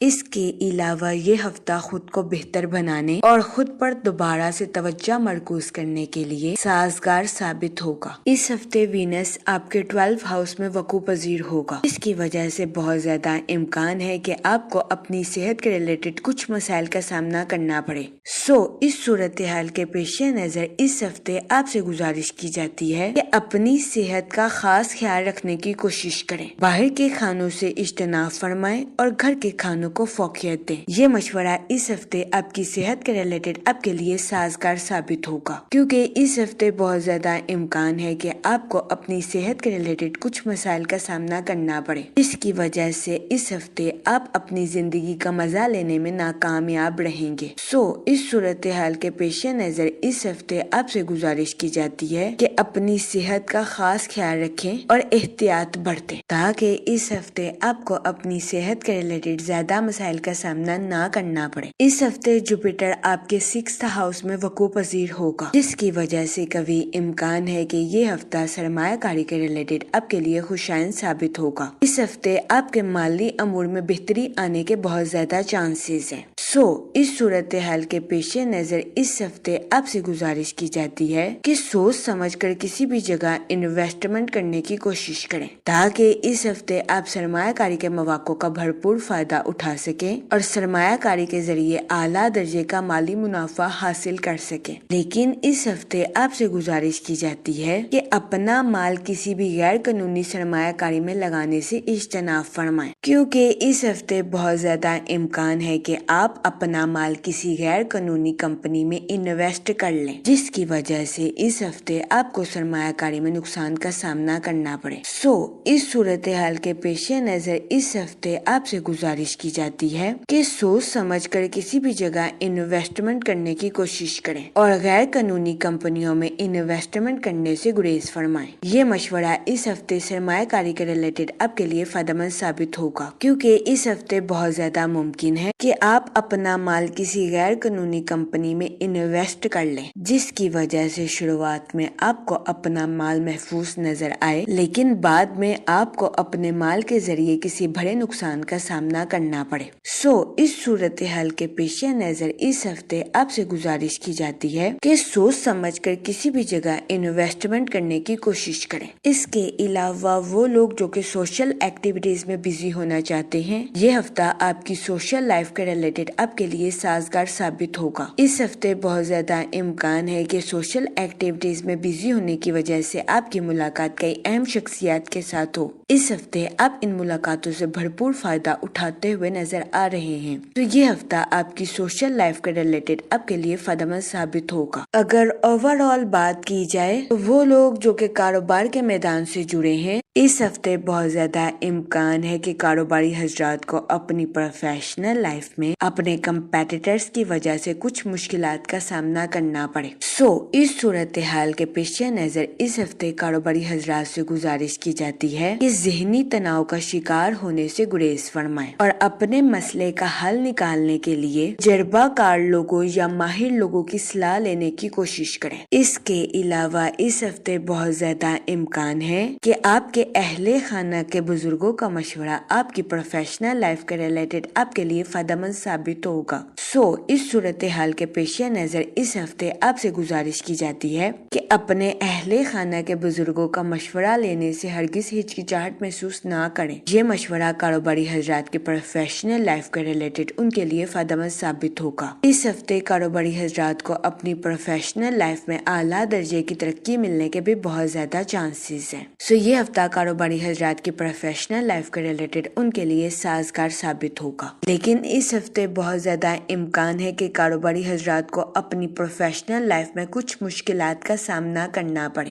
اس کے علاوہ یہ ہفتہ خود کو بہتر بنانے اور خود پر دوبارہ سے توجہ مرکوز کرنے کے لیے سازگار ثابت ہوگا۔ اس ہفتے وینس آپ کے 12 ہاؤس میں وقوع پذیر ہوگا، اس کی وجہ سے بہت زیادہ امکان ہے کہ آپ کو اپنی صحت کے ریلیٹڈ کچھ مسائل کا سامنا کرنا پڑے۔ اس صورتحال کے پیش نظر اس ہفتے آپ سے گزارش کی جاتی ہے کہ اپنی صحت کا خاص خیال رکھنے کی کوشش کریں، باہر کے کھانوں سے اجتناب فرمائیں اور گھر کے کھانوں کو فوقیت دیں۔ یہ مشورہ اس ہفتے آپ کی صحت کے ریلیٹڈ آپ کے لیے سازگار ثابت ہوگا، کیونکہ اس ہفتے بہت زیادہ امکان ہے کہ آپ کو اپنی صحت کے ریلیٹڈ کچھ مسائل کا سامنا کرنا پڑے، جس کی وجہ سے اس ہفتے آپ اپنی زندگی کا مزہ لینے میں ناکامیاب رہیں گے۔ اس صورتحال کے پیش نظر اس ہفتے آپ سے گزارش کی جاتی ہے کہ اپنی صحت کا خاص خیال رکھیں اور احتیاط برتیں، تاکہ اس ہفتے آپ کو اپنی صحت کے ریلیٹڈ زیادہ مسائل کا سامنا نہ کرنا پڑے۔ اس ہفتے جوپیٹر آپ کے 6th ہاؤس میں وقوع پذیر ہوگا، جس کی وجہ سے کبھی امکان ہے کہ یہ ہفتہ سرمایہ کاری کے ریلیٹڈ آپ کے لیے خوشائند ثابت ہوگا۔ اس ہفتے آپ کے مالی امور میں بہتری آنے کے بہت زیادہ چانسز ہیں۔ اس صورتحال کے پیش نظر اس ہفتے آپ سے گزارش کی جاتی ہے کہ سوچ سمجھ کر کسی بھی جگہ انویسٹمنٹ کرنے کی کوشش کریں، تاکہ اس ہفتے آپ سرمایہ کاری کے مواقع کا بھرپور فائدہ اٹھا سکیں اور سرمایہ کاری کے ذریعے اعلیٰ درجے کا مالی منافع حاصل کر سکیں۔ لیکن اس ہفتے آپ سے گزارش کی جاتی ہے کہ اپنا مال کسی بھی غیر قانونی سرمایہ کاری میں لگانے سے اجتناب فرمائیں، کیونکہ اس ہفتے بہت زیادہ امکان ہے کہ آپ اپنا مال کسی غیر قانونی کمپنی میں انویسٹ کر لیں، جس کی وجہ سے اس ہفتے آپ کو سرمایہ کاری میں نقصان کا سامنا کرنا پڑے۔ اس صورتحال کے پیش نظر اس ہفتے آپ سے گزارش کی جاتی ہے کہ سوچ سمجھ کر کسی بھی جگہ انویسٹمنٹ کرنے کی کوشش کریں اور غیر قانونی کمپنیوں میں انویسٹمنٹ کرنے سے گریز فرمائیں۔ یہ مشورہ اس ہفتے سرمایہ کاری کے ریلیٹڈ آپ کے لیے فائدہ مند ثابت ہوگا، کیونکہ اس ہفتے بہت زیادہ ممکن ہے کہ آپ اپنا مال کسی غیر قانونی کمپنی میں انویسٹ کر لیں، جس کی وجہ سے شروعات میں آپ کو اپنا مال محفوظ نظر آئے، لیکن بعد میں آپ کو اپنے مال کے ذریعے کسی بڑے نقصان کا سامنا کرنا پڑے۔ اس صورتحال کے پیش نظر اس ہفتے آپ سے گزارش کی جاتی ہے کہ سوچ سمجھ کر کسی بھی جگہ انویسٹمنٹ کرنے کی کوشش کریں۔ اس کے علاوہ وہ لوگ جو کہ سوشل ایکٹیویٹیز میں بزی ہونا چاہتے ہیں، یہ ہفتہ آپ کی سوشل لائف کے ریلیٹڈ آپ کے لیے سازگار ثابت ہوگا۔ اس ہفتے بہت زیادہ امکان ہے کہ سوشل ایکٹیویٹیز میں بزی ہونے کی وجہ سے آپ کی ملاقات کئی اہم شخصیات کے ساتھ ہو۔ اس ہفتے آپ ان ملاقاتوں سے بھرپور فائدہ اٹھاتے ہوئے نظر آ رہے ہیں، تو یہ ہفتہ آپ کی سوشل لائف کے ریلیٹڈ آپ کے لیے فائدہ مند ثابت ہوگا۔ اگر اوور آل بات کی جائے تو وہ لوگ جو کہ کاروبار کے میدان سے جڑے ہیں، اس ہفتے بہت زیادہ امکان ہے کہ کاروباری حضرات کو اپنی پروفیشنل لائف میں اپنے کمپیٹیٹرز کی وجہ سے کچھ مشکلات کا سامنا کرنا پڑے۔ اس صورتحال کے پیش نظر اس ہفتے کاروباری حضرات سے گزارش کی جاتی ہے کہ ذہنی تناؤ کا شکار ہونے سے گریز فرمائیں اور اپنے مسئلے کا حل نکالنے کے لیے تجربہ کار لوگوں یا ماہر لوگوں کی صلاح لینے کی کوشش کریں۔ اس کے علاوہ اس ہفتے بہت زیادہ امکان ہے کہ آپ کے اہل خانہ کے بزرگوں کا مشورہ آپ کی پروفیشنل لائف کے ریلیٹڈ آپ کے لیے فائدہ مند ثابت ہوگا۔ اس صورتحال کے پیش نظر اس ہفتے آپ سے گزارش کی جاتی ہے کہ اپنے اہل خانہ کے بزرگوں کا مشورہ لینے سے ہرگز ہچکچاہٹ محسوس نہ کریں۔ یہ مشورہ کاروباری حضرات کی پروفیشنل لائف کے ریلیٹڈ ان کے لیے فائدہ مند ثابت ہوگا۔ اس ہفتے کاروباری حضرات کو اپنی پروفیشنل لائف میں اعلیٰ درجے کی ترقی ملنے کے بھی بہت زیادہ چانسز ہیں۔ یہ ہفتہ کاروباری حضرات کی پروفیشنل لائف کے ریلیٹڈ ان کے لیے سازگار ثابت ہوگا، لیکن اس ہفتے بہت زیادہ امکان ہے کہ کاروباری حضرات کو اپنی پروفیشنل لائف میں کچھ مشکلات کا سامنا کرنا پڑے۔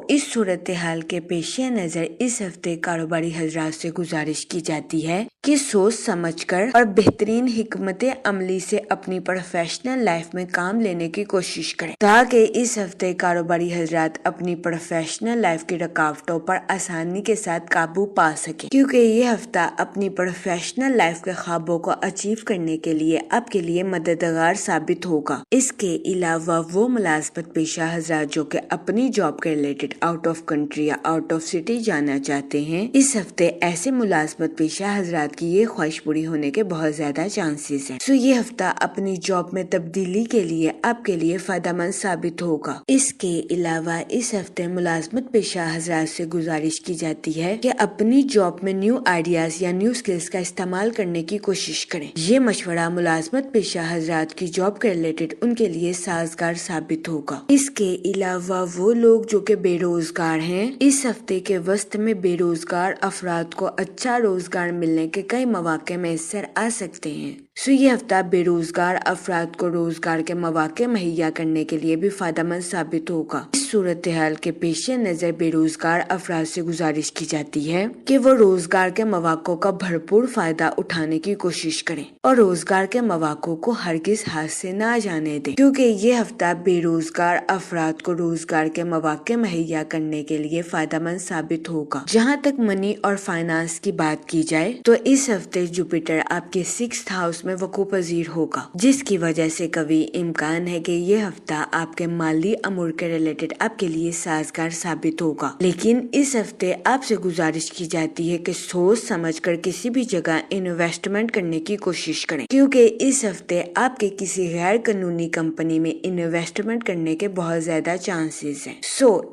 اس صورتحال کے پیش نظر اس ہفتے کاروباری حضرات سے گزارش کی جاتی ہے کہ سوچ سمجھ کر اور بہترین حکمت عملی سے اپنی پروفیشنل لائف میں کام لینے کی کوشش کریں، تاکہ اس ہفتے کاروباری حضرات اپنی پروفیشنل لائف کی رکاوٹوں پر آسانی کے ساتھ قابو پا سکیں، کیونکہ یہ ہفتہ اپنی پروفیشنل لائف کے خوابوں کو اچیو کرنے کے لیے آپ کے لیے مددگار ثابت ہوگا۔ اس کے علاوہ وہ ملازمت پیشہ حضرات جو کہ اپنی اپنی جاب کے ریلیٹڈ آؤٹ آف کنٹری یا آؤٹ آف سٹی جانا چاہتے ہیں، اس ہفتے ایسے ملازمت پیشہ حضرات کی یہ خواہش پوری ہونے کے بہت زیادہ چانسز ہیں۔ یہ ہفتہ اپنی جاب میں تبدیلی کے لیے آپ کے لیے فائدہ مند ثابت ہوگا۔ اس کے علاوہ اس ہفتے ملازمت پیشہ حضرات سے گزارش کی جاتی ہے کہ اپنی جاب میں نیو آئیڈیاز یا نیو سکلز کا استعمال کرنے کی کوشش کریں۔ یہ مشورہ ملازمت پیشہ حضرات کی جاب کے ریلیٹڈ ان کے لیے سازگار ثابت ہوگا۔ اس کے علاوہ وہ لوگ جو کہ بے روزگار ہیں، اس ہفتے کے وسط میں بے روزگار افراد کو اچھا روزگار ملنے کے کئی مواقع میسر آ سکتے ہیں۔ یہ ہفتہ بے روزگار افراد کو روزگار کے مواقع مہیا کرنے کے لیے بھی فائدہ مند ثابت ہوگا۔ اس صورتحال کے پیش نظر بے روزگار افراد سے گزارش کی جاتی ہے کہ وہ روزگار کے مواقع کا بھرپور فائدہ اٹھانے کی کوشش کریں اور روزگار کے مواقع کو ہرگز ہاتھ سے نہ جانے دیں، کیونکہ یہ ہفتہ بے روزگار افراد کو روزگار کے مواقع مہیا کرنے کے لیے فائدہ مند ثابت ہوگا۔ جہاں تک منی اور فائنانس کی بات کی جائے تو اس ہفتے جوپیٹر آپ کے 6th ہاؤس میں وقوع پذیر ہوگا، جس کی وجہ سے قوی امکان ہے کہ یہ ہفتہ آپ کے مالی امور کے ریلیٹڈ آپ کے لیے سازگار ثابت ہوگا۔ لیکن اس ہفتے آپ سے گزارش کی جاتی ہے کہ سوچ سمجھ کر کسی بھی جگہ انویسٹمنٹ کرنے کی کوشش کریں، کیونکہ اس ہفتے آپ کے کسی غیر قانونی کمپنی میں انویسٹمنٹ کرنے کے بہت زیادہ چانسز ہیں۔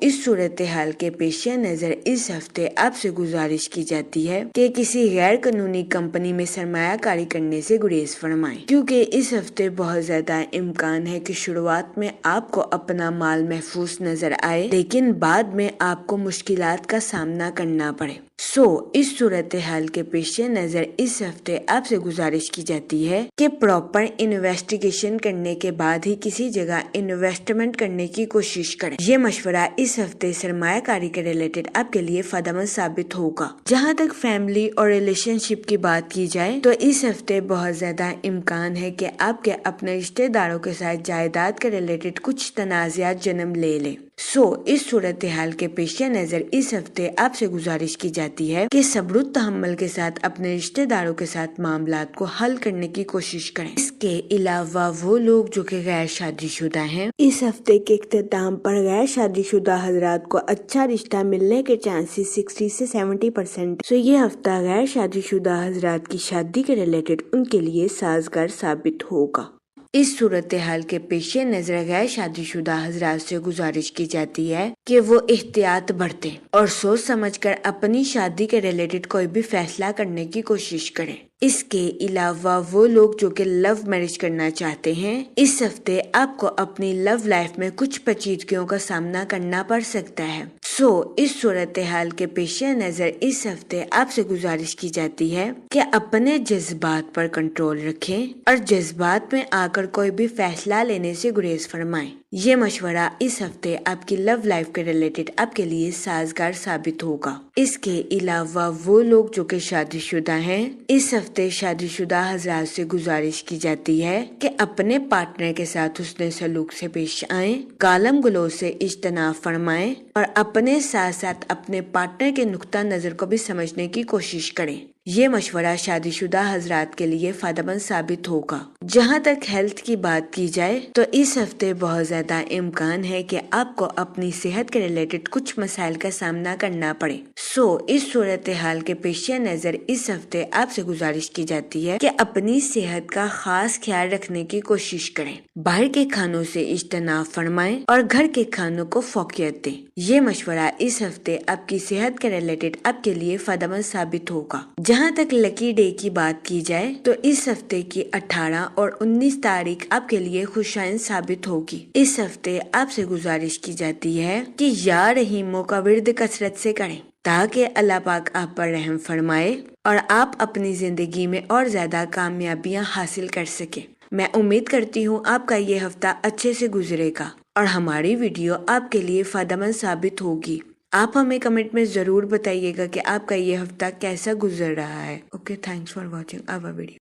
اس صورتحال کے پیش نظر اس ہفتے آپ سے گزارش کی جاتی ہے کہ کسی غیر قانونی کمپنی میں سرمایہ کاری کرنے سے گریز فرمائیں، کیونکہ اس ہفتے بہت زیادہ امکان ہے کہ شروعات میں آپ کو اپنا مال محفوظ نظر آئے، لیکن بعد میں آپ کو مشکلات کا سامنا کرنا پڑے۔ اس صورتحال کے پیش نظر اس ہفتے آپ سے گزارش کی جاتی ہے کہ پراپر انویسٹیگیشن کرنے کے بعد ہی کسی جگہ انویسٹمنٹ کرنے کی کوشش کریں۔ یہ مشورہ اس ہفتے سرمایہ کاری کے ریلیٹڈ آپ کے لیے فائدہ مند ثابت ہوگا۔ جہاں تک فیملی اور ریلیشن شپ کی بات کی جائے تو اس ہفتے بہت زیادہ امکان ہے کہ آپ کے اپنے رشتہ داروں کے ساتھ جائیداد کے ریلیٹڈ کچھ تنازعات جنم لے لیں۔ اس صورتحال کے پیش نظر اس ہفتے آپ سے گزارش کی جاتی ہے کہ صبر و تحمل کے ساتھ اپنے رشتہ داروں کے ساتھ معاملات کو حل کرنے کی کوشش کریں۔ اس کے علاوہ وہ لوگ جو کہ غیر شادی شدہ ہیں، اس ہفتے کے اختتام پر غیر شادی شدہ حضرات کو اچھا رشتہ ملنے کے چانسز 60 سے 70%۔ یہ ہفتہ غیر شادی شدہ حضرات کی شادی کے ریلیٹڈ ان کے لیے سازگار ثابت ہوگا۔ اس صورتحال کے پیش نظر غیر شادی شدہ حضرات سے گزارش کی جاتی ہے کہ وہ احتیاط برتیں اور سوچ سمجھ کر اپنی شادی کے ریلیٹڈ کوئی بھی فیصلہ کرنے کی کوشش کریں۔ اس کے علاوہ وہ لوگ جو کہ لو میرج کرنا چاہتے ہیں، اس ہفتے آپ کو اپنی لو لائف میں کچھ پیچیدگیوں کا سامنا کرنا پڑ سکتا ہے۔ اس صورتحال کے پیش نظر اس ہفتے آپ سے گزارش کی جاتی ہے کہ اپنے جذبات پر کنٹرول رکھیں اور جذبات میں آ کر کوئی بھی فیصلہ لینے سے گریز فرمائیں۔ یہ مشورہ اس ہفتے آپ کی لو لائف کے ریلیٹڈ آپ کے لیے سازگار ثابت ہوگا۔ اس کے علاوہ وہ لوگ جو کہ شادی شدہ ہیں، اس ہفتے شادی شدہ حضرات سے گزارش کی جاتی ہے کہ اپنے پارٹنر کے ساتھ حسن سلوک سے پیش آئیں، گالم گلوچ سے اجتناب فرمائیں اور اپنے ساتھ ساتھ اپنے پارٹنر کے نقطہ نظر کو بھی سمجھنے کی کوشش کریں۔ یہ مشورہ شادی شدہ حضرات کے لیے فائدہ مند ثابت ہوگا۔ جہاں تک ہیلتھ کی بات کی جائے تو اس ہفتے بہت زیادہ امکان ہے کہ آپ کو اپنی صحت کے ریلیٹڈ کچھ مسائل کا سامنا کرنا پڑے۔ اس صورتحال کے پیش نظر اس ہفتے آپ سے گزارش کی جاتی ہے کہ اپنی صحت کا خاص خیال رکھنے کی کوشش کریں، باہر کے کھانوں سے اجتناب فرمائیں اور گھر کے کھانوں کو فوقیت دیں۔ یہ مشورہ اس ہفتے آپ کی صحت کے ریلیٹڈ آپ کے لیے فائدہ مند ثابت ہوگا۔ جہاں تک لکی ڈے کی بات کی جائے تو اس ہفتے کی 18 اور 19 تاریخ آپ کے لیے خوشائن ثابت ہوگی۔ اس ہفتے آپ سے گزارش کی جاتی ہے کہ یا رحیموں کا ورد کثرت سے کریں تاکہ اللہ پاک آپ پر رحم فرمائے اور آپ اپنی زندگی میں اور زیادہ کامیابیاں حاصل کر سکیں۔ میں امید کرتی ہوں آپ کا یہ ہفتہ اچھے سے گزرے گا اور ہماری ویڈیو آپ کے لیے فائدہ مند ثابت ہوگی۔ آپ ہمیں کمنٹ میں ضرور بتائیے گا کہ آپ کا یہ ہفتہ کیسا گزر رہا ہے۔ Okay, thanks for watching our video.